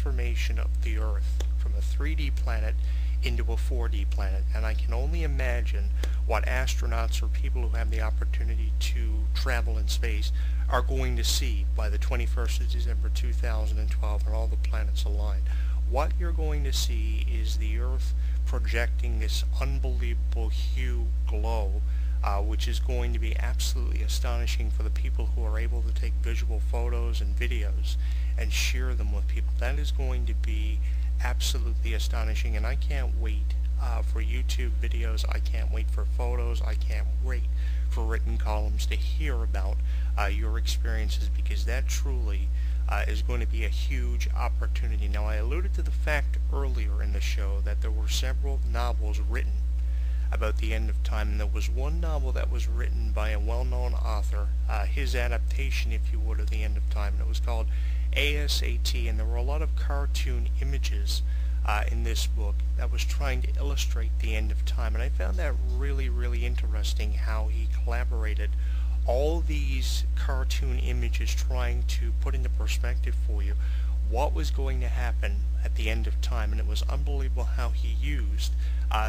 transformation of the Earth from a 3D planet into a 4D planet, and I can only imagine what astronauts or people who have the opportunity to travel in space are going to see by the 21st of December 2012 when all the planets align. What you're going to see is the Earth projecting this unbelievable hue glow, which is going to be absolutely astonishing for the people who are able to take visual photos and videos and share them with people. That is going to be absolutely astonishing, and I can't wait for YouTube videos. I can't wait for photos. I can't wait for written columns to hear about your experiences, because that truly is going to be a huge opportunity. Now, I alluded to the fact earlier in the show that there were several novels written about the end of time, and there was one novel that was written by a well-known author, his adaptation, if you would, of the end of time, and it was called ASAT, and there were a lot of cartoon images in this book that was trying to illustrate the end of time, and I found that really, really interesting how he collaborated all these cartoon images trying to put into perspective for you what was going to happen at the end of time, and it was unbelievable how he used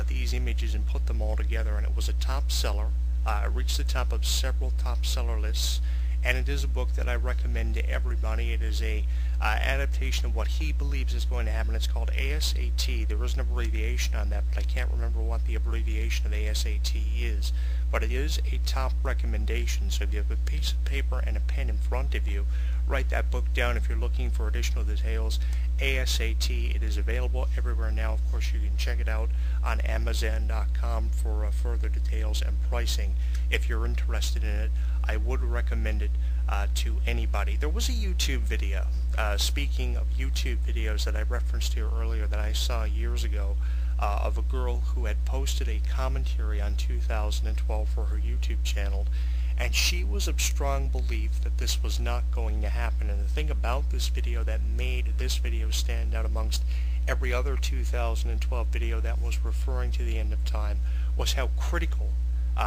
these images and put them all together, and it was a top seller. It reached the top of several top seller lists, and it is a book that I recommend to everybody. It is a adaptation of what he believes is going to happen. It's called ASAT. There is an abbreviation on that, but I can't remember what the abbreviation of ASAT is. But it is a top recommendation, so if you have a piece of paper and a pen in front of you, write that book down if you're looking for additional details. ASAT, it is available everywhere now. Of course, you can check it out on Amazon.com for further details and pricing. If you're interested in it, I would recommend it to anybody. There was a YouTube video, speaking of YouTube videos that I referenced here earlier that I saw years ago, of a girl who had posted a commentary on 2012 for her YouTube channel, and she was of strong belief that this was not going to happen. And the thing about this video that made this video stand out amongst every other 2012 video that was referring to the end of time was how critical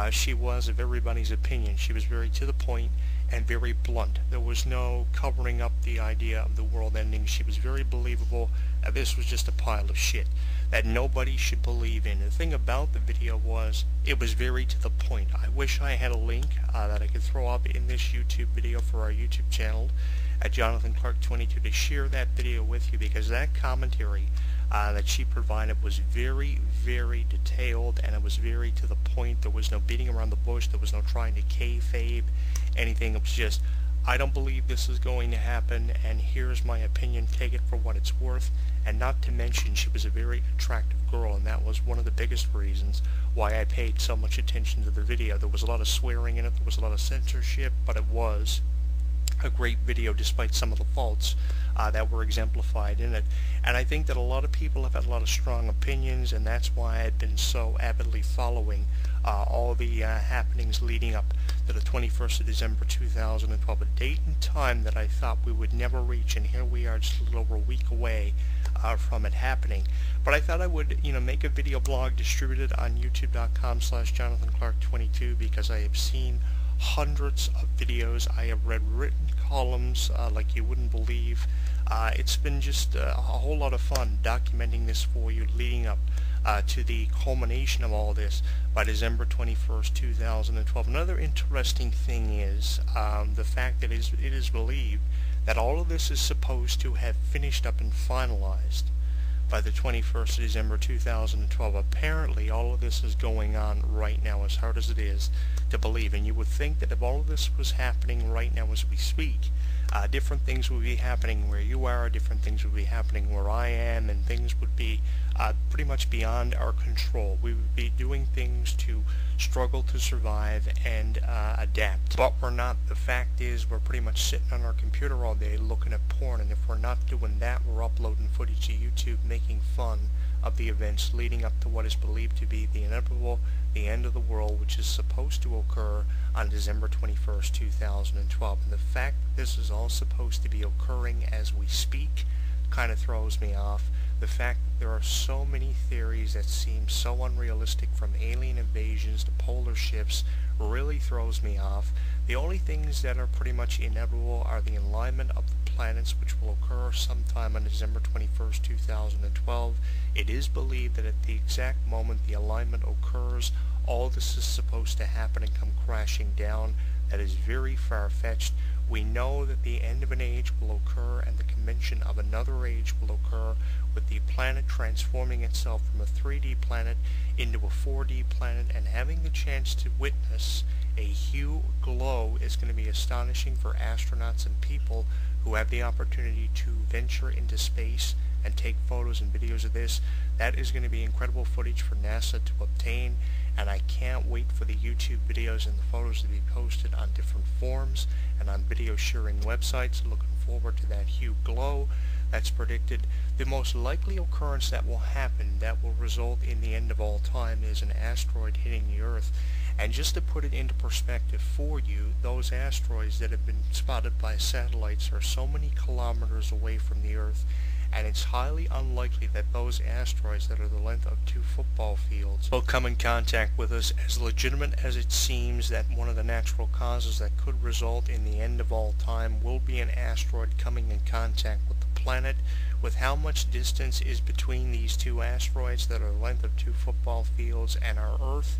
she was of everybody's opinion. She was very to the point and very blunt. There was no covering up the idea of the world ending. She was very believable that this was just a pile of shit that nobody should believe in. The thing about the video was it was very to the point. I wish I had a link that I could throw up in this YouTube video for our YouTube channel at Jonathan Clarke 22 to share that video with you, because that commentary that she provided was very, very detailed, and it was very to the point. There was no beating around the bush. There was no trying to kayfabe anything. It was just, I don't believe this is going to happen, and here's my opinion. Take it for what it's worth. And not to mention, she was a very attractive girl, and that was one of the biggest reasons why I paid so much attention to the video. There was a lot of swearing in it. There was a lot of censorship, but it was a great video despite some of the faults that were exemplified in it. And I think that a lot of people have had a lot of strong opinions, and that's why I've been so avidly following all the happenings leading up to the 21st of December 2012, a date and time that I thought we would never reach, and here we are just a little over a week away from it happening. But I thought I would, make a video blog, distribute it on youtube.com/JonathanClarke22, because I have seen hundreds of videos. I have read written columns like you wouldn't believe. It's been just a whole lot of fun documenting this for you, leading up to the culmination of all this by December 21st, 2012. Another interesting thing is the fact that it is believed that all of this is supposed to have finished up and finalized by the 21st of December 2012. Apparently all of this is going on right now, as hard as it is to believe, and you would think that if all of this was happening right now as we speak, different things would be happening where you are, different things would be happening where I am, and things would be pretty much beyond our control. We would be doing things to struggle to survive and adapt. But we're not. The fact is, we're pretty much sitting on our computer all day looking at porn, and if we're not doing that, we're uploading footage to YouTube making fun of the events leading up to what is believed to be the inevitable, the end of the world, which is supposed to occur on December 21st, 2012. And the fact that this is all supposed to be occurring as we speak kind of throws me off. The fact that there are so many theories that seem so unrealistic, from alien invasions to polar shifts, really throws me off. The only things that are pretty much inevitable are the alignment of the planets, which will occur sometime on December 21st, 2012. It is believed that at the exact moment the alignment occurs, all this is supposed to happen and come crashing down. That is very far-fetched. We know that the end of an age will occur and the commencement of another age will occur, with the planet transforming itself from a 3D planet into a 4D planet, and having the chance to witness a hue glow is going to be astonishing for astronauts and people who have the opportunity to venture into space and take photos and videos of this. That is going to be incredible footage for NASA to obtain, and I can't wait for the YouTube videos and the photos to be posted on different forums and on video sharing websites. Looking forward to that hue glow that's predicted. The most likely occurrence that will happen that will result in the end of all time is an asteroid hitting the Earth. And just to put it into perspective for you, those asteroids that have been spotted by satellites are so many kilometers away from the Earth, and it's highly unlikely that those asteroids that are the length of 2 football fields will come in contact with us. As legitimate as it seems that one of the natural causes that could result in the end of all time will be an asteroid coming in contact with the planet, with how much distance is between these 2 asteroids that are the length of 2 football fields and our Earth,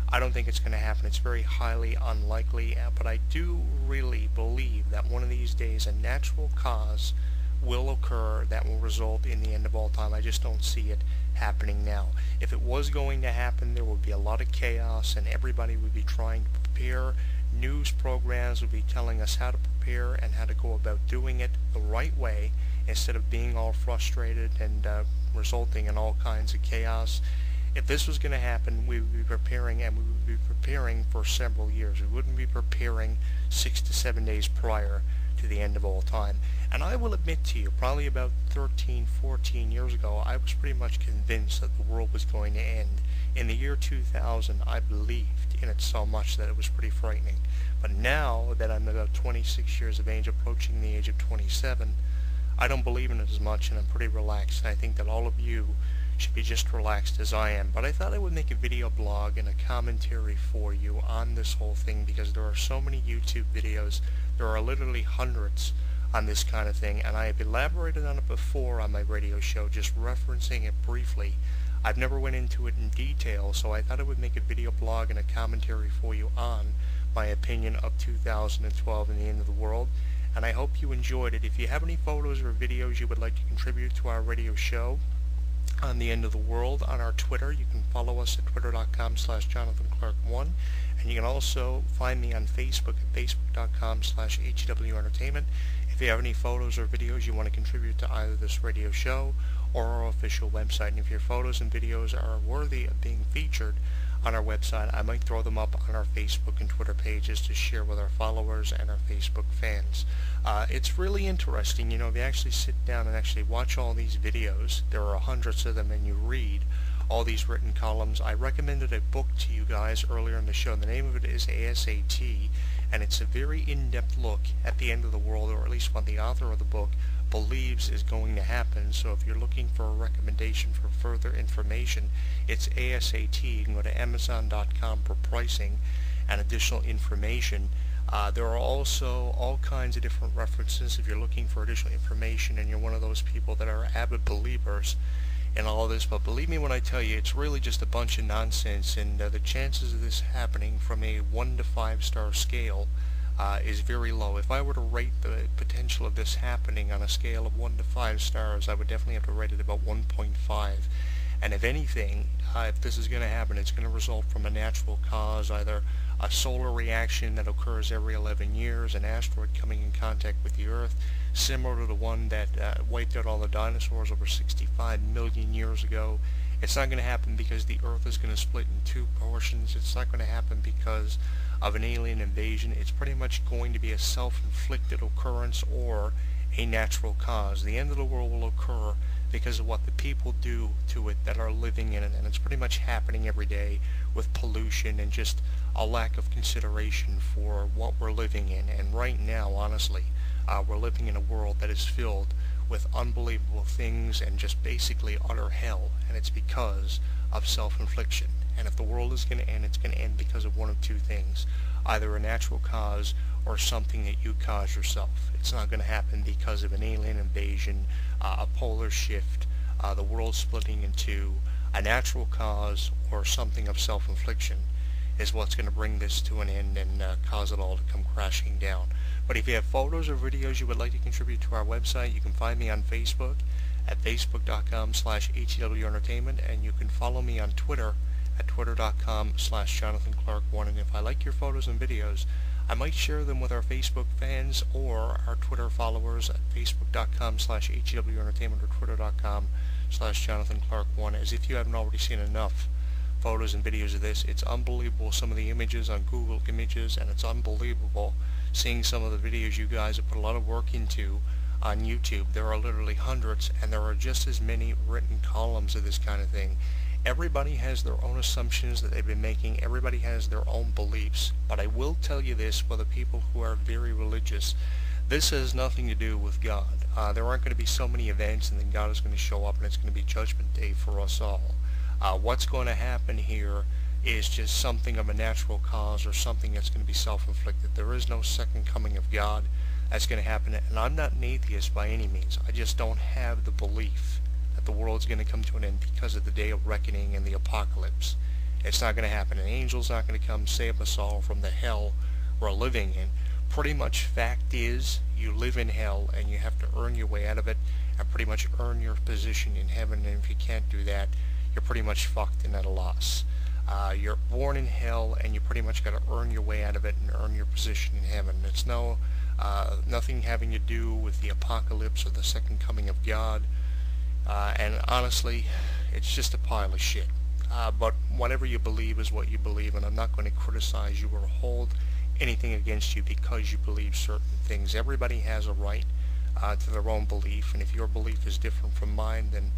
I don't think it's going to happen. It's very highly unlikely, but I do really believe that one of these days a natural cause will occur that will result in the end of all time. I just don't see it happening now. If it was going to happen, there would be a lot of chaos and everybody would be trying to prepare. News programs would be telling us how to prepare and how to go about doing it the right way, instead of being all frustrated and resulting in all kinds of chaos. If this was going to happen, we would be preparing, and we would be preparing for several years. We wouldn't be preparing 6 to 7 days prior to the end of all time. And I will admit to you, probably about 13, 14 years ago, I was pretty much convinced that the world was going to end. In the year 2000, I believed in it so much that it was pretty frightening. But now that I'm about 26 years of age, approaching the age of 27, I don't believe in it as much, and I'm pretty relaxed. And I think that all of you should be just relaxed as I am. But I thought I would make a video blog and a commentary for you on this whole thing, because there are so many YouTube videos. There are literally hundreds on this kind of thing, and I have elaborated on it before on my radio show, just referencing it briefly. I've never went into it in detail, so I thought I would make a video blog and a commentary for you on my opinion of 2012 and the end of the world, and I hope you enjoyed it. If you have any photos or videos you would like to contribute to our radio show on the end of the world on our Twitter, you can follow us at twitter.com/JonathanClarke1, and you can also find me on Facebook at facebook.com/HWEntertainment. If you have any photos or videos you want to contribute to either this radio show or our official website, and if your photos and videos are worthy of being featured on our website, I might throw them up on our Facebook and Twitter pages to share with our followers and our Facebook fans. It's really interesting, you know, if you actually sit down and actually watch all these videos, there are hundreds of them, and you read all these written columns. I recommended a book to you guys earlier in the show. The name of it is ASAT, and it's a very in-depth look at the end of the world, or at least what the author of the book believes is going to happen. So if you're looking for a recommendation for further information, it's ASAT. You can go to Amazon.com for pricing and additional information. There are also all kinds of different references if you're looking for additional information and you're one of those people that are avid believers in all of this. But believe me when I tell you, it's really just a bunch of nonsense, and the chances of this happening from a 1 to 5 star scale is very low. If I were to rate the potential of this happening on a scale of 1 to 5 stars, I would definitely have to rate it about 1.5. And if anything, if this is going to happen, it's going to result from a natural cause, either a solar reaction that occurs every 11 years, an asteroid coming in contact with the Earth, similar to the one that wiped out all the dinosaurs over 65 million years ago. It's not going to happen because the Earth is going to split in 2 portions. It's not going to happen because of an alien invasion. It's pretty much going to be a self-inflicted occurrence or a natural cause. The end of the world will occur because of what the people do to it that are living in it, and it's pretty much happening every day with pollution and just a lack of consideration for what we're living in. And right now, honestly, we're living in a world that is filled with unbelievable things and just basically utter hell, and it's because of self-infliction. And if the world is going to end, it's going to end because of one of 2 things: either a natural cause or something that you cause yourself. It's not going to happen because of an alien invasion, a polar shift, the world splitting in two. A natural cause or something of self-infliction is what's going to bring this to an end and cause it all to come crashing down. But if you have photos or videos you would like to contribute to our website, you can find me on Facebook at facebook.com/HEWentertainment, and you can follow me on Twitter at twitter.com/JonathanClarke1. And if I like your photos and videos, I might share them with our Facebook fans or our Twitter followers at facebook.com/HEWentertainment or twitter.com/JonathanClarke1. As if you haven't already seen enough photos and videos of this. It's unbelievable, some of the images on Google Images, and it's unbelievable seeing some of the videos you guys have put a lot of work into on YouTube. There are literally hundreds, and there are just as many written columns of this kind of thing. Everybody has their own assumptions that they've been making. Everybody has their own beliefs. But I will tell you this, for the people who are very religious, this has nothing to do with God. There aren't going to be so many events and then God is going to show up and it's going to be Judgment Day for us all. What's going to happen here is just something of a natural cause or something that's going to be self-inflicted. There is no second coming of God that's going to happen. And I'm not an atheist by any means. I just don't have the belief that the world's going to come to an end because of the day of reckoning and the apocalypse. It's not going to happen. An angel's not going to come save us all from the hell we're living in. Pretty much fact is, you live in hell and you have to earn your way out of it and pretty much earn your position in heaven. And if you can't do that, you're pretty much fucked and at a loss. You're born in hell and you pretty much got to earn your way out of it and earn your position in heaven. It's nothing having to do with the apocalypse or the second coming of God. And honestly, it's just a pile of shit. But whatever you believe is what you believe, and I'm not going to criticize you or hold anything against you because you believe certain things. Everybody has a right to their own belief, and if your belief is different from mine, then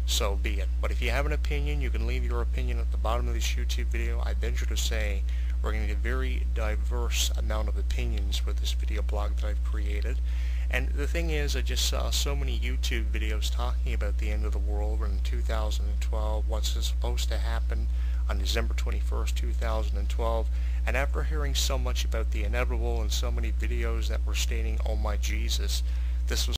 so be it. But if you have an opinion, you can leave your opinion at the bottom of this YouTube video. I venture to say we're going to get a very diverse amount of opinions for this video blog that I've created. And the thing is, I just saw so many YouTube videos talking about the end of the world in 2012, what's supposed to happen on December 21st, 2012. And after hearing so much about the inevitable and so many videos that were stating, oh my Jesus, this was